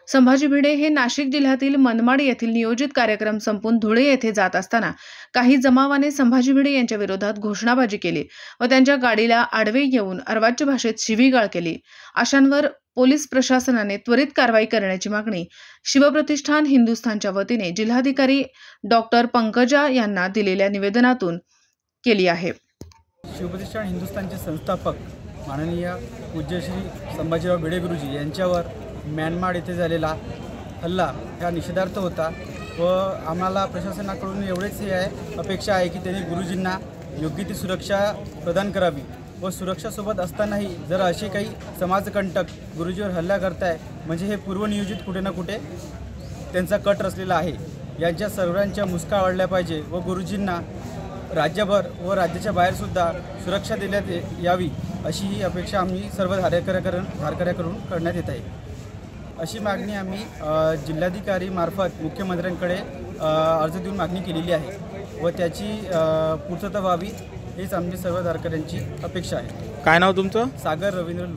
संभाजी भिडे हे नाशिक जिल्ह्यातील मनमाड येथील नियोजित कार्यक्रम संपून धुळे येथे जात असताना काही जमावाने संभाजी भिडे यांच्या विरोधात घोषणाबाजी केली व त्यांच्या गाडीला आडवे येऊन अर्वाच्य भाषेत शिवीगाळ केली। अशांवर पोलीस प्रशासनाने त्वरित कारवाई करण्याची मागणी शिवप्रतिष्ठान हिंदुस्थानच्या वतीने जिल्हाधिकारी डॉक्टर पंकजा यांना दिलेल्या निवेदनातून केली आहे। शिवप्रतिष्ठान हिंदुस्थानचे संस्थापक माननीय पूज्य श्री संभाजीराव भिडे गुरुजी यांच्यावर म्यानमार येथे झालेला हल्ला हा निषेधार्थ होता व आम्हाला प्रशासनाकडून एवढेच अपेक्षा आहे की त्यांनी गुरुजींना योग्य ती सुरक्षा प्रदान करावी व सुरक्षासोबत असतानाही जर असे काही समाजकंटक गुरुजीवर हल्ला करताय म्हणजे हे पूर्वनियोजित कुठे ना कुठे त्यांचा कट रचलेला आहे। यांच्या सर्वांच्या मुसका वाढल्या पाहिजे व गुरुजींना राज्यभर व राज्याच्या बाहेरसुद्धा सुरक्षा देण्यात यावी अशी ही अपेक्षा आम्ही सर्व धारकऱ्याकडून करण्यात येत आहे। अशी मागणी आम्ही जिल्हाधिकारी मार्फत मुख्यमंत्र्यांकडे अर्ज देऊन मागणी केलेली आहे व त्याची पूर्तता व्हावी हीच आमची सर्व धारकऱ्यांची अपेक्षा आहे। काय नाव तुमचं? सागर रवींद्र लू।